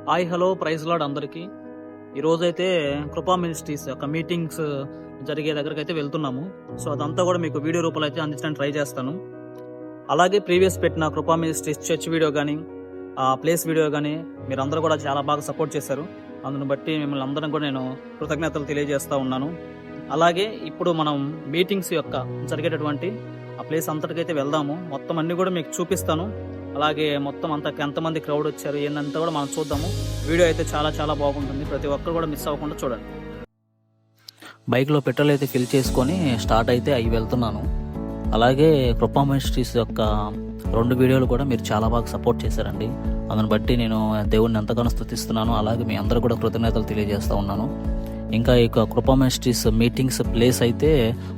Hi hello praise lord అందరికీ. ఈరోజైతే కృపా మినిస్ట్రీస్ యొక్క మీటింగ్స్ జరిగే దగ్గరికి అయితే వెళ్తున్నాము. సో అదంతా కూడా మీకు వీడియో రూపంలో అయితే అందించడానికి ట్రై చేస్తాను. అలాగే ప్రీవియస్ పెట్టిన కృపా మినిస్ట్రీస్ చర్చ్ వీడియో కానీ ప్లేస్ వీడియో కానీ మీరు అందరూ కూడా చాలా బాగా సపోర్ట్ చేశారు. అందును బట్టి మిమ్మల్ని అందరం కూడా నేను కృతజ్ఞతలు తెలియజేస్తూ ఉన్నాను. అలాగే ఇప్పుడు మనం మీటింగ్స్ యొక్క జరిగేటటువంటి ఆ ప్లేస్ అంతటికైతే వెళ్దాము. మొత్తం అన్ని కూడా మీకు చూపిస్తాను. అలాగే మొత్తం అంతా ఎంతమంది క్రౌడ్ వచ్చారు ఏందంతా కూడా మనం చూద్దాము. వీడియో అయితే చాలా చాలా బాగుంటుంది. ప్రతి ఒక్కరు కూడా మిస్ అవ్వకుండా చూడండి. బైక్లో పెట్రోల్ అయితే ఫిల్ చేసుకొని స్టార్ట్ అయితే అవి వెళ్తున్నాను. అలాగే కృపా మినిస్ట్రీస్ యొక్క 2 వీడియోలు కూడా మీరు చాలా బాగా సపోర్ట్ చేశారండి. అందుని బట్టి నేను దేవుడిని ఎంతగానో స్తుతిస్తున్నాను. అలాగే మీ అందరూ కూడా కృతజ్ఞతలు తెలియజేస్తూ ఉన్నాను. ఇంకా ఈ కృపా మినిస్ట్రీస్ మీటింగ్స్ ప్లేస్ అయితే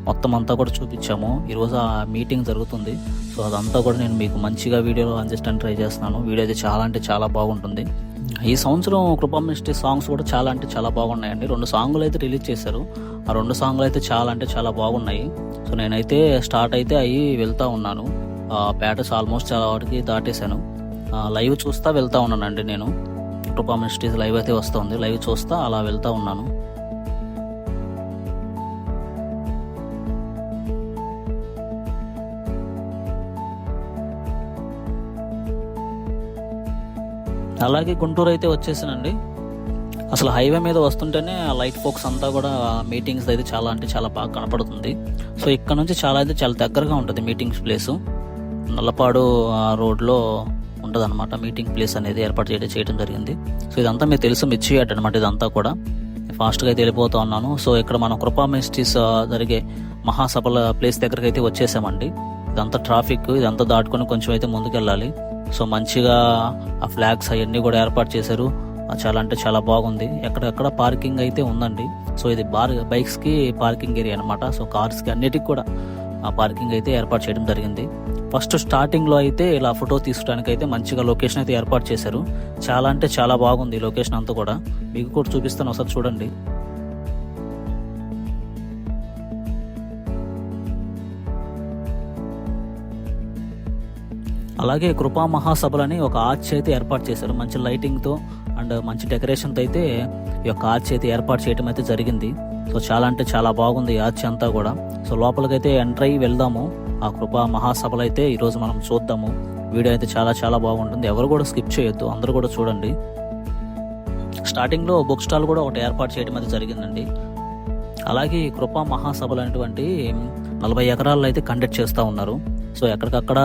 మొత్తం అంతా కూడా చూపించాము. ఈరోజు ఆ మీటింగ్ జరుగుతుంది. సో అదంతా కూడా నేను మీకు మంచిగా వీడియోలో అందించడానికి ట్రై చేస్తున్నాను. వీడియో అయితే చాలా అంటే చాలా బాగుంటుంది. ఈ సంవత్సరం కృపా మినిస్ట్రీస్ సాంగ్స్ కూడా చాలా అంటే చాలా బాగున్నాయండి. 2 సాంగులు అయితే రిలీజ్ చేశారు. ఆ 2 సాంగులు అయితే చాలా అంటే చాలా బాగున్నాయి. సో నేనైతే స్టార్ట్ అయితే అయ్యి వెళ్తూ ఉన్నాను. ప్యాటర్స్ ఆల్మోస్ట్ చాలా వాటికి దాటేశాను. లైవ్ చూస్తా వెళ్తూ ఉన్నానండి. నేను కృపా మినిస్ట్రీస్ లైవ్ అయితే వస్తుంది. లైవ్ చూస్తా అలా వెళ్తూ ఉన్నాను. అలాగే గుంటూరు అయితే వచ్చేసానండి. అసలు హైవే మీద వస్తుంటేనే ఆ లైట్ ఫోక్స్ అంతా కూడా మీటింగ్స్ అయితే చాలా అంటే చాలా బాగా కనపడుతుంది. సో ఇక్కడ నుంచి చాలా దగ్గరగా ఉంటుంది మీటింగ్స్ ప్లేసు. నల్లపాడు రోడ్లో ఉంటుంది అనమాట మీటింగ్ ప్లేస్ అనేది ఏర్పాటు చేయడం జరిగింది. సో ఇదంతా మీకు తెలుసు మిర్చియాడ్ అనమాట. ఇదంతా కూడా ఫాస్ట్గా అయితే వెళ్ళిపోతూ ఉన్నాను. సో ఇక్కడ మనం కృపా మినిస్ట్రీస్ జరిగే మహాసభల ప్లేస్ దగ్గరికి అయితే వచ్చేసామండి. ఇదంతా ట్రాఫిక్, ఇదంతా దాటుకొని కొంచెం అయితే ముందుకెళ్ళాలి. సో మంచిగా ఆ ఫ్లాగ్స్ అవన్నీ కూడా ఏర్పాటు చేశారు. చాలా అంటే చాలా బాగుంది. ఎక్కడెక్కడ పార్కింగ్ అయితే ఉందండి. సో ఇది బైక్స్కి పార్కింగ్ ఏరియా అనమాట. సో కార్స్కి అన్నిటికి కూడా ఆ పార్కింగ్ అయితే ఏర్పాటు చేయడం జరిగింది. ఫస్ట్ స్టార్టింగ్లో అయితే ఇలా ఫోటో తీసుకోవడానికి అయితే మంచిగా లొకేషన్ అయితే ఏర్పాటు చేశారు. చాలా అంటే చాలా బాగుంది లొకేషన్ అంతా కూడా. మీకు కూడా చూపిస్తాను, ఒకసారి చూడండి. అలాగే కృపా మహాసభలని ఒక ఆర్చ్ అయితే ఏర్పాటు చేశారు. మంచి లైటింగ్తో అండ్ మంచి డెకరేషన్తో అయితే ఈ యొక్క ఆర్చ్ అయితే ఏర్పాటు చేయడం అయితే జరిగింది. సో చాలా అంటే చాలా బాగుంది ఈ ఆర్చ్ అంతా కూడా. సో లోపలికైతే ఎంటర్ అయ్యి వెళ్దాము. ఆ కృపా మహాసభలు అయితే ఈరోజు మనం చూద్దాము. వీడియో అయితే చాలా చాలా బాగుంటుంది. ఎవరు కూడా స్కిప్ చేయొద్దు, అందరూ కూడా చూడండి. స్టార్టింగ్లో బుక్ స్టాల్ కూడా ఒకటి ఏర్పాటు చేయడం అయితే జరిగిందండి. అలాగే ఈ కృపా మహాసభలు అనేటువంటి 40 ఎకరాల్లో అయితే కండక్ట్ చేస్తూ ఉన్నారు. సో ఎక్కడికక్కడ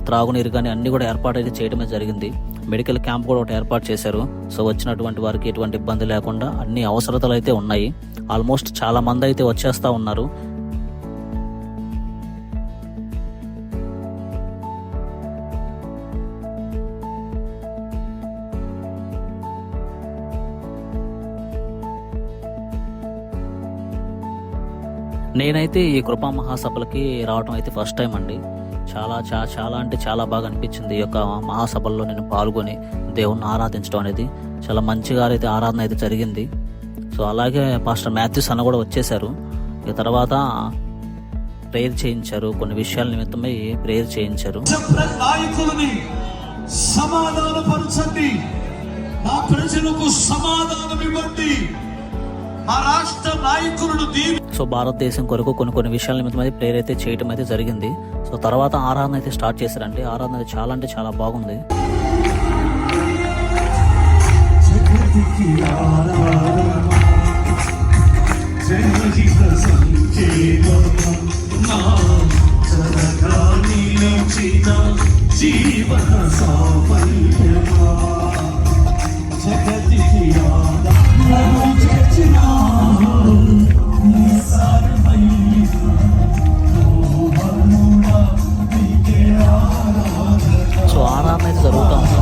త్రాగునీరు కానీ అన్ని కూడా ఏర్పాటు అయితే చేయడమే జరిగింది. మెడికల్ క్యాంప్ కూడా ఒకటి ఏర్పాటు చేశారు. సో వచ్చినటువంటి వారికి ఎటువంటి ఇబ్బంది లేకుండా అన్ని అవసరతలు అయితే ఉన్నాయి. ఆల్మోస్ట్ చాలా మంది అయితే వచ్చేస్తూ ఉన్నారు. నేనైతే ఈ కృపా మహాసభలకి రావడం అయితే ఫస్ట్ టైం అండి. చాలా అంటే చాలా బాగా అనిపించింది. ఈ యొక్క మహాసభల్లో నేను పాల్గొని దేవుణ్ణి ఆరాధించడం అనేది చాలా మంచిగా అయితే ఆరాధన అయితే జరిగింది. సో అలాగే పాస్టర్ మాథ్యూస్ అన్న కూడా వచ్చేసారు. ఇక తర్వాత ప్రేయర్ చేయించారు. కొన్ని విషయాల నిమిత్తమై ప్రేయర్ చేయించారు. సమాధానపరచండి, మా ప్రజలకు సమాధానం ఇవ్వండి, మా రాష్ట్ర నాయకులను సో భారతదేశం కొరకు కొన్ని విషయాల నిమిత్తమై ప్రేయర్ అయితే చేయడం అయితే జరిగింది. సో తర్వాత ఆరాధన అయితే స్టార్ట్ చేశారండి. ఆరాధన అయితే చాలా అంటే చాలా బాగుంది. సో ఆరాధన అయితే జరుగుతూ ఉంది.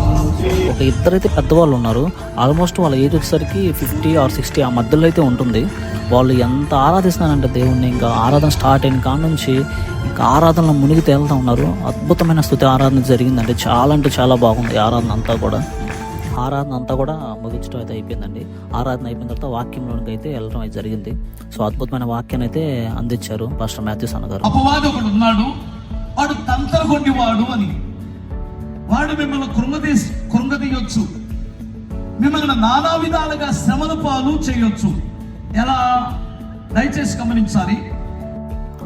ఒక ఇద్దరైతే పెద్దవాళ్ళు ఉన్నారు. ఆల్మోస్ట్ వాళ్ళ ఏజ్ వచ్చేసరికి 50 or 60 ఆ మధ్యలో అయితే ఉంటుంది. వాళ్ళు ఎంత ఆరాధిస్తున్నారంటే దేవుణ్ణి, ఇంకా ఆరాధన స్టార్ట్ అయిన కాడ నుంచి ఇంకా ఆరాధనలో మునిగి తేలుతూ ఉన్నారు. అద్భుతమైన స్తుతి ఆరాధన జరిగిందంటే చాలా అంటే చాలా బాగుంది. ఆరాధన అంతా కూడా ముగించడం అయితే అయిపోయిందండి. ఆరాధన అయిపోయిన తర్వాత వాక్యంలోనికి అయితే వెళ్ళడం అయితే జరిగింది. సో అద్భుతమైన వాక్యాన్ని అయితే అందించారు పాస్టర్ మాథ్యూస్ అన్న గారు. అపవాదకుడు ఉన్నాడు, వాడు తంత్రగొండివాడు అని. వాడు మిమ్మల్ని కృంగదీయొచ్చు, మిమ్మల్ని నానా విధాలుగా శ్రమల పాలు చేయొచ్చు. ఎలా? దయచేసి గమనించాలి.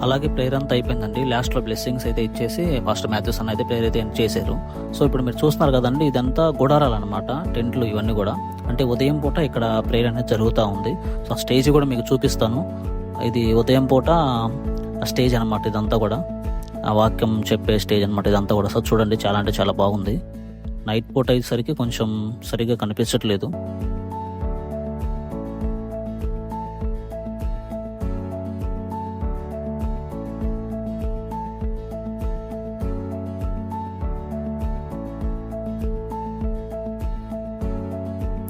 అలాగే ప్రేయర్ అంతా అయిపోయిందండి. లాస్ట్లో బ్లెస్సింగ్స్ అయితే ఇచ్చేసి పాస్టర్ మాథ్యూస్ అన్న అయితే ప్రేయర్ అయితే ఎండ్ చేశారు. సో ఇప్పుడు మీరు చూస్తున్నారు కదండి, ఇదంతా గుడారాలు అనమాట, టెంట్లు ఇవన్నీ కూడా. అంటే ఉదయం పూట ఇక్కడ ప్రేయర్ అనేది జరుగుతూ ఉంది. సో ఆ స్టేజ్ కూడా మీకు చూపిస్తాను. ఇది ఉదయం పూట స్టేజ్ అనమాట, ఇదంతా కూడా ఆ వాక్యం చెప్పే స్టేజ్ అనమాట ఇదంతా కూడా. సో చూడండి, చాలా అంటే చాలా బాగుంది. నైట్ పూట అయ్యేసరికి కొంచెం సరిగ్గా కనిపించట్లేదు.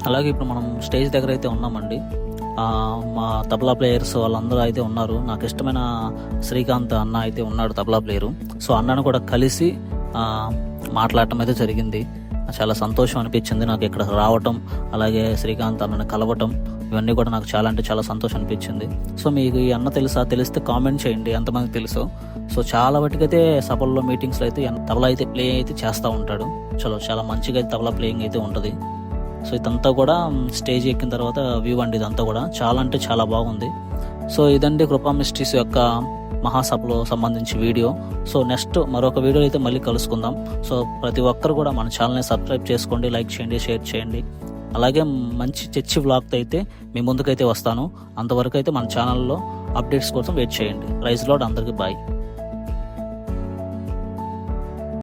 అలాగే ఇప్పుడు మనం స్టేజ్ దగ్గర అయితే ఉన్నామండి. మా తబలా ప్లేయర్స్ వాళ్ళందరూ అయితే ఉన్నారు. నాకు ఇష్టమైన శ్రీకాంత్ అన్న అయితే ఉన్నాడు, తబలా ప్లేయరు. సో అన్నను కూడా కలిసి మాట్లాడటం అయితే జరిగింది. చాలా సంతోషం అనిపించింది నాకు ఇక్కడ రావటం, అలాగే శ్రీకాంత్ అన్నని కలవటం, ఇవన్నీ కూడా నాకు చాలా అంటే చాలా సంతోషం అనిపించింది. సో మీకు ఈ అన్న తెలిస్తే కామెంట్ చేయండి ఎంతమందికి తెలుసో. సో చాలా వాటికైతే సభల్లో మీటింగ్స్లో అయితే తబలా అయితే ప్లే అయితే చేస్తూ ఉంటాడు. చాలా మంచిగా అయితే తబలా ప్లేయింగ్ అయితే ఉంటుంది. సో ఇదంతా కూడా స్టేజ్ ఎక్కిన తర్వాత వ్యూ అండి, ఇదంతా కూడా చాలా అంటే చాలా బాగుంది. సో ఇదండి కృపా మినిస్ట్రీస్ యొక్క మహాసభలో సంబంధించి వీడియో. సో నెక్స్ట్ మరొక వీడియో అయితే మళ్ళీ కలుసుకుందాం. సో ప్రతి ఒక్కరు కూడా మన ఛానల్ని సబ్స్క్రైబ్ చేసుకోండి, లైక్ చేయండి, షేర్ చేయండి. అలాగే మంచి చర్చి వ్లాగ్తో అయితే మీ ముందుకైతే వస్తాను. అంతవరకు అయితే మన ఛానల్లో అప్డేట్స్ కోసం వెయిట్ చేయండి. ప్రైజ్ లార్డ్, అందరికీ బాయ్.